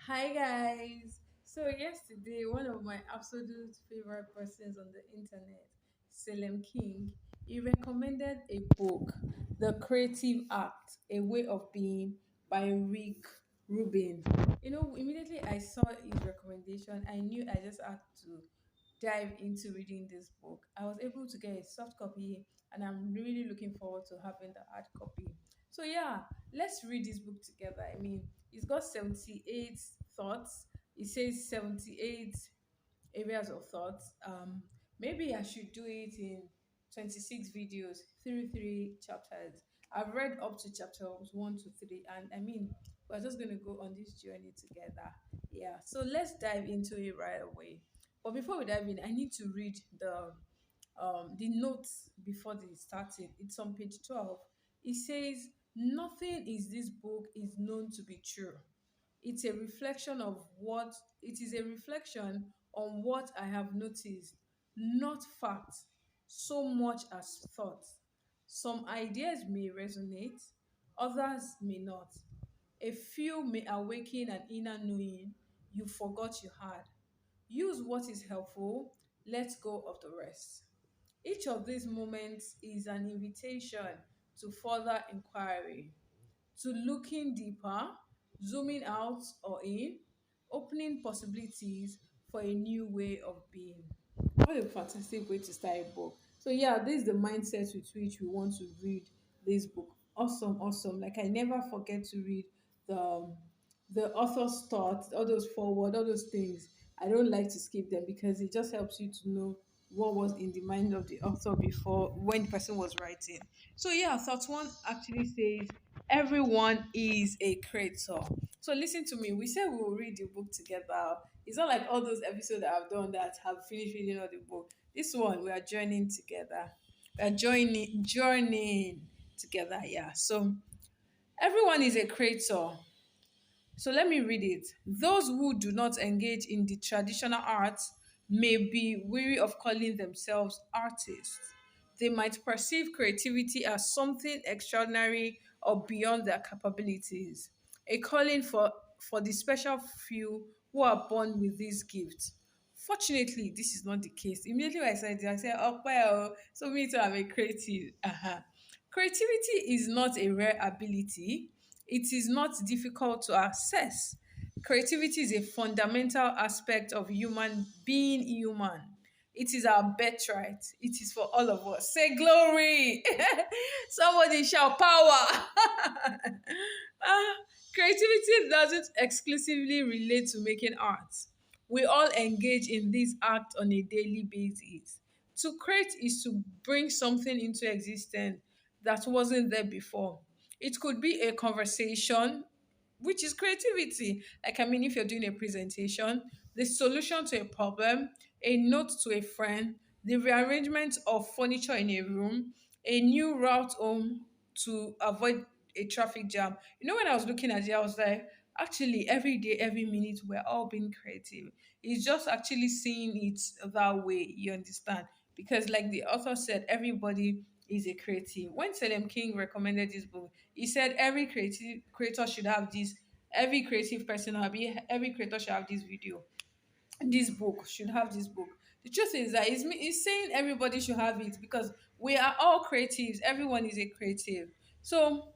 Hi guys. So yesterday, one of my absolute favorite persons on the internet, Salem King, he recommended a book, The Creative Act: A Way of Being by Rick Rubin. Immediately I saw his recommendation, I knew I just had to dive into reading this book. I was able to get a soft copy, and I'm really looking forward to having the hard copy. So yeah, let's read this book together. I mean, it's got 78 thoughts. It says 78 areas of thoughts. Maybe I should do it in 26 videos through three chapters. I've read up to chapters one to three, and I mean, we're just going to go on this journey together. Yeah, so let's dive into it right away. But before we dive in, I need to read the notes before they started. It's on page 12. It says, "Nothing is this book is known to be true. It's a reflection of what it is a reflection on what I have noticed, not fact, so much as thought. Some ideas may resonate, others may not. A few may awaken an inner knowing you forgot you had. Use what is helpful, let go of the rest." Each of these moments is an invitation to further inquiry, to looking deeper, zooming out or in, opening possibilities for a new way of being. What a fantastic way to start a book. So yeah, this is the mindset with which we want to read this book. Awesome, awesome. Like I never forget to read the author's thoughts, all those forward, all those things. I don't like to skip them because it just helps you to know what was in the mind of the author before when the person was writing. So yeah, thought one actually says everyone is a creator. So listen to me. We said we will read the book together. It's not like all those episodes that I've done that have finished reading all the book. This one we are joining together. We are joining together. Yeah. So everyone is a creator. So let me read it. Those who do not engage in the traditional arts may be weary of calling themselves artists. They might perceive creativity as something extraordinary or beyond their capabilities, a calling for the special few who are born with this gift. Fortunately, this is not the case. Immediately when I said it, I said, "Oh well, so me too, I'm a creative." Creativity is not a rare ability. It is not difficult to access. Creativity is a fundamental aspect of human being human. It is our birthright. It is for all of us. Say glory. Somebody shout power. Ah, creativity doesn't exclusively relate to making art. We all engage in this act on a daily basis. To create is to bring something into existence that wasn't there before. It could be a conversation, which is creativity. Like, I mean, if you're doing a presentation, the solution to a problem, a note to a friend, the rearrangement of furniture in a room, a new route home to avoid a traffic jam. When I was looking at it, I was like, actually, every day, every minute, we're all being creative. It's just actually seeing it that way, you understand? Because, like the author said, everybody is a creative. When Salem King recommended this book, he said every creative creator should have this, every creative person, or every creator should have this video, this book should have this book. The truth is that it's saying everybody should have it because we are all creatives. Everyone is a creative. So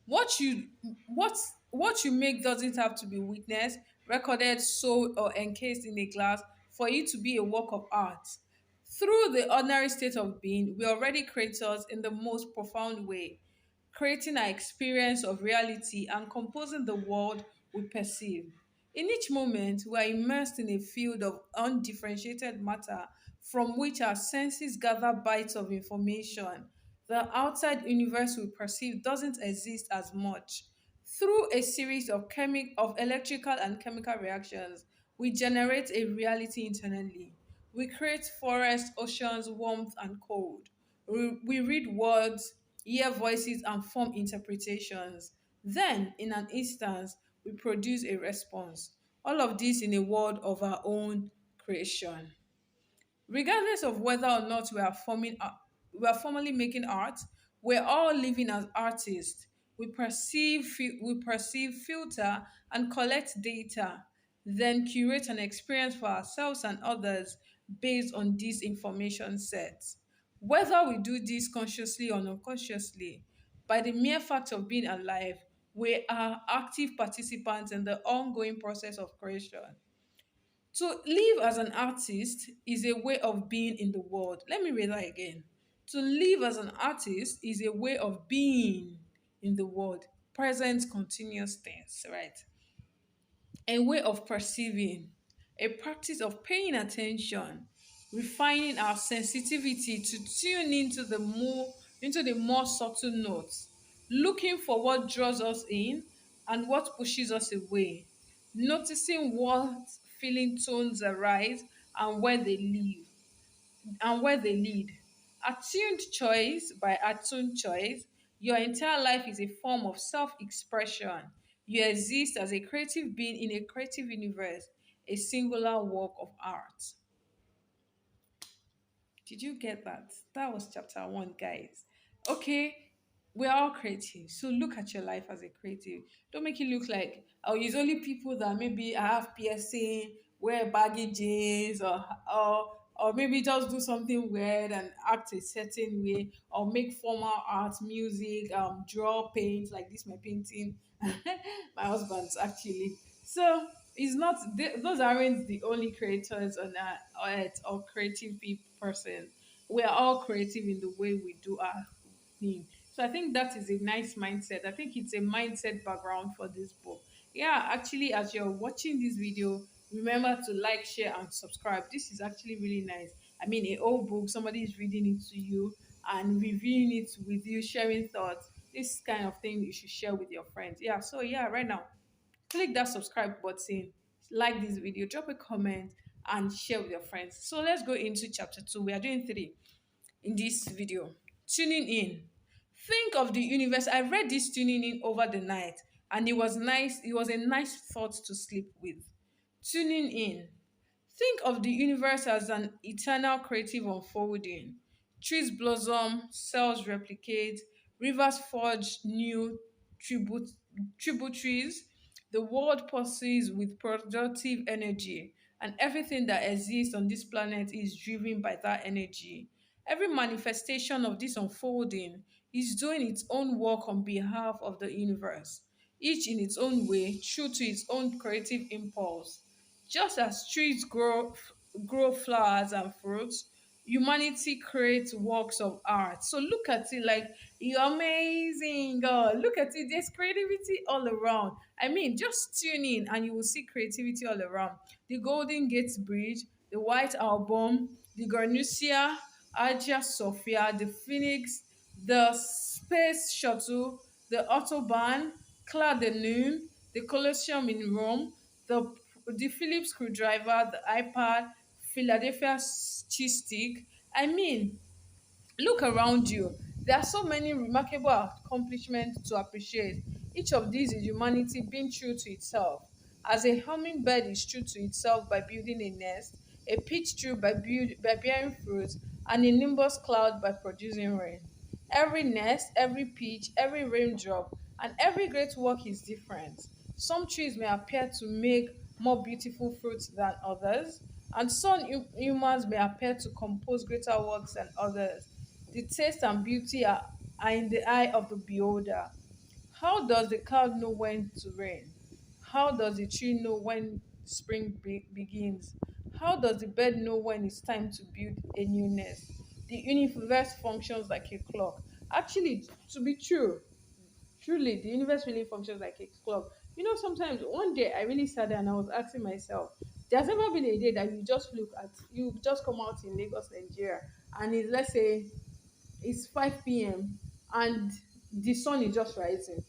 what you what what you make doesn't have to be witnessed, recorded, sold, or encased in a glass for it to be a work of art. Through the ordinary state of being, we already creators in the most profound way, creating our experience of reality and composing the world we perceive. In each moment, we are immersed in a field of undifferentiated matter from which our senses gather bites of information. The outside universe we perceive doesn't exist as much. Through a series of electrical and chemical reactions, we generate a reality internally. We create forests, oceans, warmth, and cold. We read words, hear voices, and form interpretations. Then, in an instance, we produce a response. All of this in a world of our own creation. Regardless of whether or not we are formally making art, we're all living as artists. we perceive, filter, and collect data, then curate an experience for ourselves and others based on these information sets. Whether we do this consciously or unconsciously, by the mere fact of being alive, we are active participants in the ongoing process of creation. To live as an artist is a way of being in the world. Let me read that again. To live as an artist is a way of being in the world. Present continuous tense, right? A way of perceiving, a practice of paying attention, refining our sensitivity to tune into the more subtle notes, looking for what draws us in and what pushes us away, noticing what feeling tones arise and where they live where they lead. Attuned choice by attuned choice, your entire life is a form of self expression. You exist as a creative being in a creative universe, a singular work of art. Did you get that? That was chapter one, guys. Okay, we're all creative. So look at your life as a creative. Don't make it look like, oh, it's only people that maybe have piercing, wear baggy jeans, or or maybe just do something weird and act a certain way, or make formal art, music, draw, paint, like this, my painting. My husband's actually. So it's not those aren't the only creators on earth or creative person. We are all creative in the way we do our thing. So I think that is a nice mindset. I think it's a mindset background for this book. Yeah, actually, as you're watching this video, remember to like, share, and subscribe. This is actually really nice. I mean, a old book, somebody is reading it to you and reviewing it with you, sharing thoughts. This kind of thing you should share with your friends. Yeah, so yeah, right now click that subscribe button, like this video, drop a comment, and share with your friends. So let's go into chapter 2. We are doing 3 in this video. Tuning in. Think of the universe. I read this tuning in over the night, and it was nice. It was a nice thought to sleep with. Tuning in. Think of the universe as an eternal creative unfolding. Trees blossom, cells replicate, rivers forge new tribute, tributaries. The world pulses with productive energy, and everything that exists on this planet is driven by that energy. Every manifestation of this unfolding is doing its own work on behalf of the universe, each in its own way, true to its own creative impulse. Just as trees grow flowers and fruits, humanity creates works of art. So look at it like you're amazing. God, look at it. There's creativity all around. I mean, just tune in and you will see creativity all around. The Golden Gate Bridge, the White Album, the Garnusia, Hagia Sophia, the Phoenix, the Space Shuttle, the Autobahn, Claude de Lune, the Colosseum in Rome, the the Philips screwdriver, the iPad, Philadelphia cheese stick. I mean, look around you. There are so many remarkable accomplishments to appreciate. Each of these is humanity being true to itself. As a hummingbird is true to itself by building a nest, a peach tree by bearing fruit, and a nimbus cloud by producing rain. Every nest, every peach, every raindrop, and every great work is different. Some trees may appear to make more beautiful fruits than others, and some humans may appear to compose greater works than others. The taste and beauty are in the eye of the beholder. How does the cloud know when to rain? How does the tree know when spring begins? How does the bird know when it's time to build a new nest? The universe functions like a clock. Actually, to be true, truly, the universe really functions like a clock. Sometimes one day I really sat there and I was asking myself, there's never been a day that you just come out in Lagos, Nigeria, and it's, let's say, it's 5 p.m. and the sun is just rising.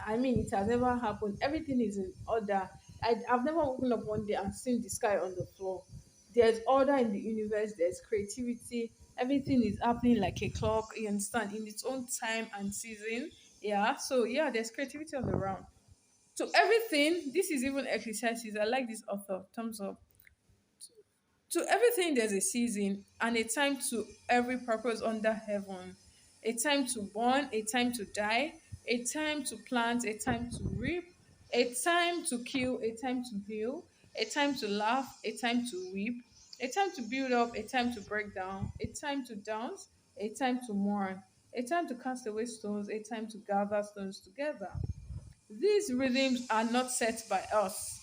I mean, it has never happened. Everything is in order. I've never woken up one day and seen the sky on the floor. There's order in the universe, there's creativity, everything is happening like a clock, you understand, in its own time and season. Yeah, so yeah, there's creativity all around. So everything, this is even Ecclesiastes. I like this author. Thumbs up. To everything, there's a season and a time to every purpose under heaven. A time to born, a time to die, a time to plant, a time to reap, a time to kill, a time to heal, a time to laugh, a time to weep, a time to build up, a time to break down, a time to dance, a time to mourn, a time to cast away stones, a time to gather stones together. These rhythms are not set by us.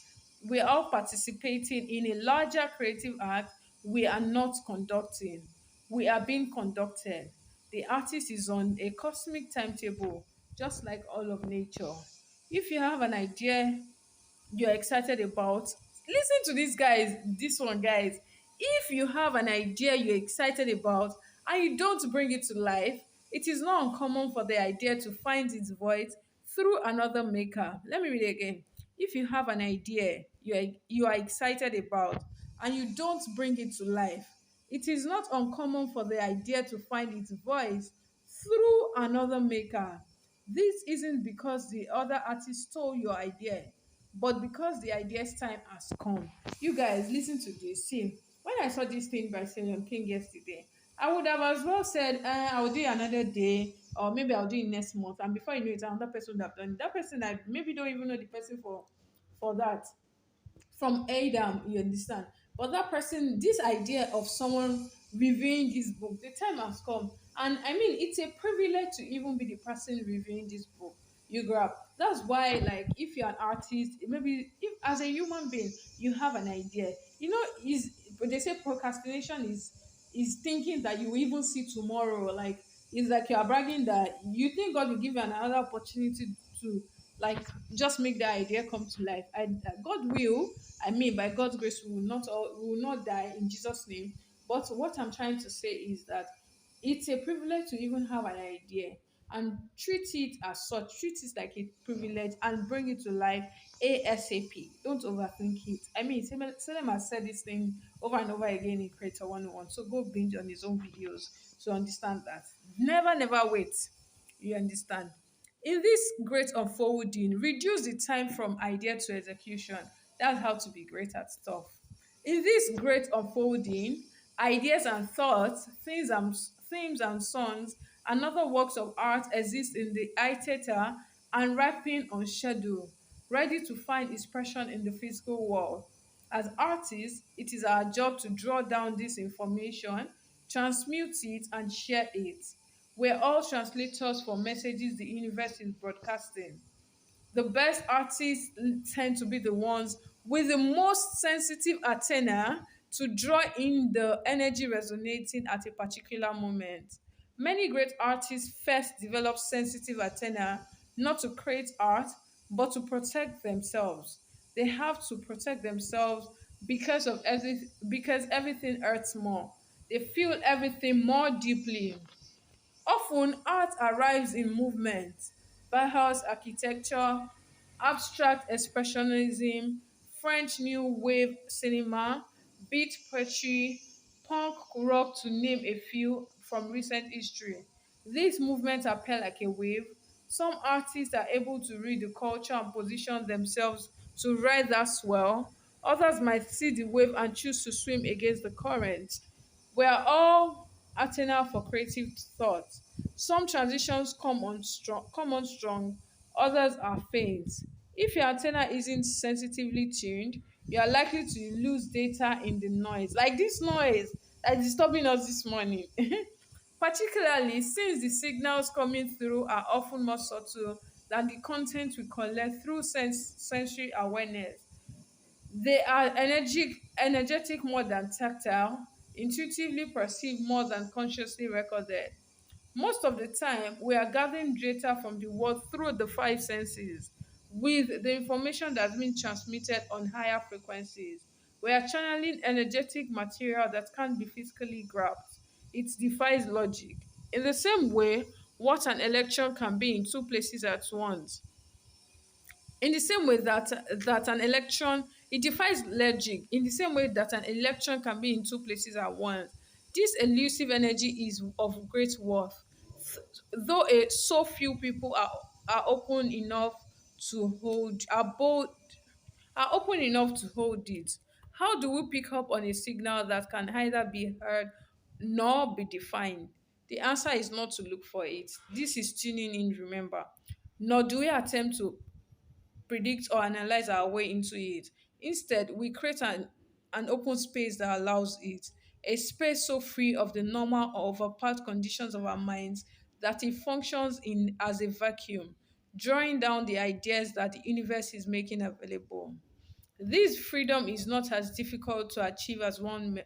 We are all participating in a larger creative act we are not conducting. We are being conducted. The artist is on a cosmic timetable, just like all of nature. If you have an idea you're excited about, listen to this guys, this one guys. If you have an idea you're excited about and you don't bring it to life, it is not uncommon for the idea to find its voice through another maker. Let me read it again. If you have an idea you are excited about and you don't bring it to life, it is not uncommon for the idea to find its voice through another maker. This isn't because the other artist stole your idea, but because the idea's time has come. You guys, listen to this. See, when I saw this thing by Salem King yesterday, I would have as well said, I'll do it another day, or maybe I'll do it next month. And before you know it, another person would have done it. That person, I maybe don't even know the person for that from Adam, you understand? But that person, this idea of someone reviewing this book, the time has come. And I mean, it's a privilege to even be the person reviewing this book. You grab. That's why, like, if you're an artist, maybe if as a human being, you have an idea. You know, is but they say procrastination is thinking that you will even see tomorrow. Like it's like you are bragging that you think God will give you another opportunity to like just make that idea come to life. God will. I mean, by God's grace, we will not die in Jesus' name. But what I'm trying to say is that it's a privilege to even have an idea and treat it as such. Treat it like a privilege and bring it to life ASAP. Don't overthink it. I mean, Salem has said this thing over and over again in Creator 101. So go binge on his own videos to understand that. Never, never wait. You understand? In this great unfolding, reduce the time from idea to execution. That's how to be great at stuff. In this great unfolding, ideas and thoughts, themes and songs, and other works of art exist in the eye theater and ripen on schedule, ready to find expression in the physical world. As artists, it is our job to draw down this information, transmute it, and share it. We're all translators for messages the universe is broadcasting. The best artists tend to be the ones with the most sensitive antenna to draw in the energy resonating at a particular moment. Many great artists first develop sensitive antenna not to create art, but to protect themselves. They have to protect themselves because everything hurts more. They feel everything more deeply. Often, art arrives in movement, Bauhaus architecture, abstract expressionism, French New Wave cinema, beat poetry, punk rock, to name a few from recent history. These movements appear like a wave. Some artists are able to read the culture and position themselves to ride that swell. Others might see the wave and choose to swim against the current. We are all antenna for creative thought. Some transitions come on strong, others are faint. If your antenna isn't sensitively tuned, you are likely to lose data in the noise. Like this noise that is disturbing us this morning. Particularly since the signals coming through are often more subtle than the content we collect through sensory awareness. They are energetic more than tactile, intuitively perceived more than consciously recorded. Most of the time, we are gathering data from the world through the five senses, with the information that's been transmitted on higher frequencies. We are channeling energetic material that can't be physically grabbed. It defies logic. In the same way, what an electron can be in two places at once, in the same way that an electron, it defies logic. In the same way that an electron can be in two places at once, this elusive energy is of great worth, though so few people are open enough to hold are bold are open enough to hold it. How do we pick up on a signal that can either be heard nor be defined? The answer is not to look for it. This is tuning in, remember. nor do we attempt to predict or analyze our way into it. Instead, we create an open space that allows it, a space so free of the normal or overpacked conditions of our minds that it functions in as a vacuum, drawing down the ideas that the universe is making available. This freedom is not as difficult to achieve as one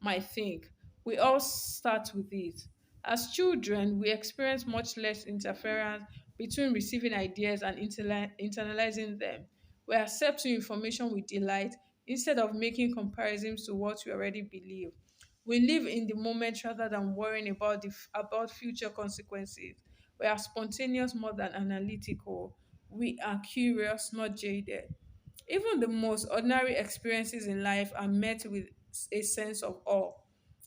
might think. We all start with it. As children, we experience much less interference between receiving ideas and internalizing them. We accept new information with delight instead of making comparisons to what we already believe. We live in the moment rather than worrying about about future consequences. We are spontaneous more than analytical. We are curious, not jaded. Even the most ordinary experiences in life are met with a sense of awe.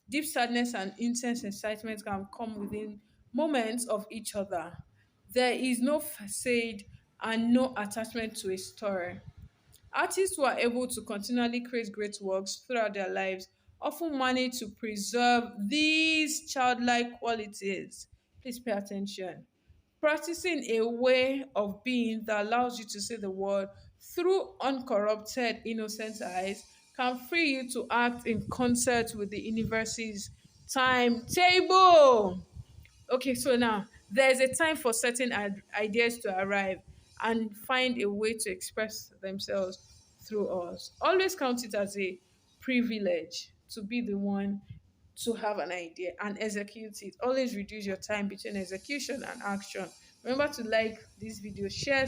Deep sadness and intense excitement can come within moments of each other. There is no facade and no attachment to a story. Artists who are able to continually create great works throughout their lives often manage to preserve these childlike qualities. Please pay attention. Practicing a way of being that allows you to see the world through uncorrupted, innocent eyes can free you to act in concert with the universe's timetable. Okay, so now there's a time for certain ideas to arrive and find a way to express themselves through us. Always count it as a privilege to be the one to have an idea and execute it. Always reduce your time between execution and action. Remember to like this video, share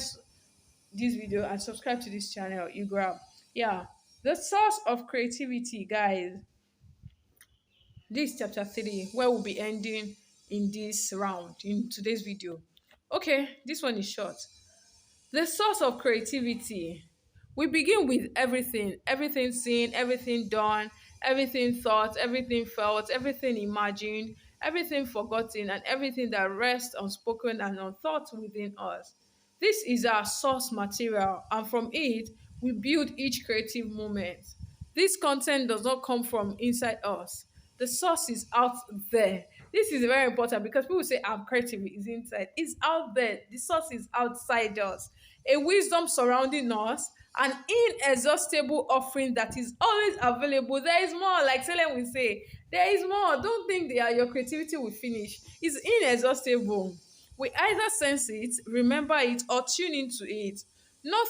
this video, and subscribe to this channel. You grab. Yeah. The source of creativity, guys. This is chapter 3, where we'll be ending in this round, in today's video. Okay, this one is short. The source of creativity. We begin with everything seen, everything done, everything thought, everything felt, everything imagined, everything forgotten, and everything that rests unspoken and unthought within us. This is our source material, and from it, we build each creative moment. This content does not come from inside us. The source is out there. This is very important because people say I'm creative is inside. It's out there. The source is outside us. A wisdom surrounding us, an inexhaustible offering that is always available. There is more, like Salem will say. There is more. Don't think your creativity will finish. It's inexhaustible. We either sense it, remember it, or tune into it. Not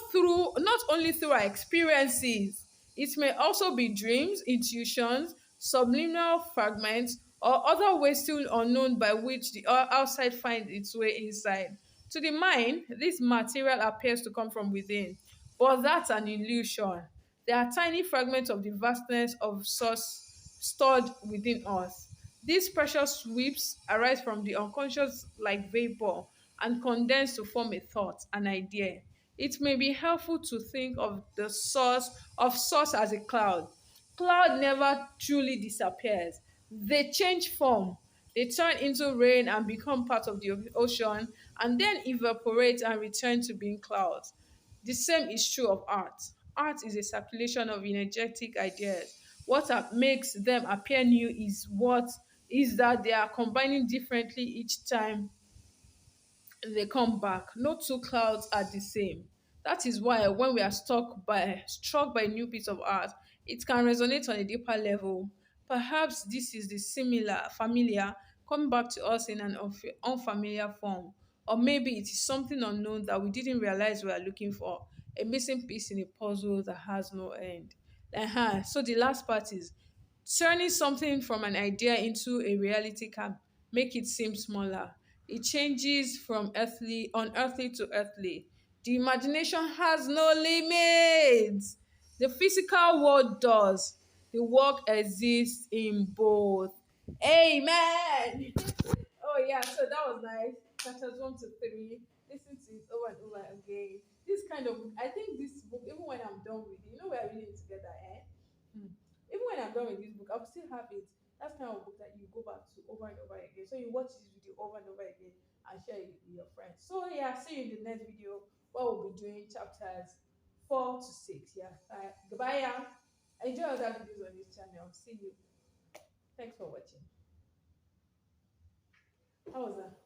only through our experiences. It may also be dreams, intuitions, subliminal fragments, or other ways still unknown by which the outside finds its way inside. To the mind, this material appears to come from within, but that's an illusion. There are tiny fragments of the vastness of source stored within us. These precious sweeps arise from the unconscious like vapor and condense to form a thought, an idea. It may be helpful to think of the source as a cloud. Cloud never truly disappears. They change form. They turn into rain and become part of the ocean and then evaporate and return to being clouds. The same is true of art. Art is a circulation of energetic ideas. Makes them appear new is that they are combining differently each time they come back. No two clouds are the same. That is why when we are struck by a new piece of art, it can resonate on a deeper level. Perhaps this is the familiar coming back to us in an unfamiliar form. Or maybe it is something unknown that we didn't realize we are looking for. A missing piece in a puzzle that has no end. So the last part is turning something from an idea into a reality can make it seem smaller. It changes from unearthly to earthly. The imagination has no limits. The physical world does. The work exists in both. Amen. Oh yeah, so that was nice. Chapters 1 to 3. Listen to it over and over again. This kind of book, I think this book, even when I'm done with it, we are reading it together, eh? Hmm. Even when I'm done with this book, I'll still have it. That's kind of book that you go back to over and over again. So you watch this video over and over again and share it with your friends. So yeah, see you in the next video where we'll be doing chapters 4 to 6. Yeah. Goodbye. Yeah. Enjoy other videos on this channel. See you. Thanks for watching. How was that?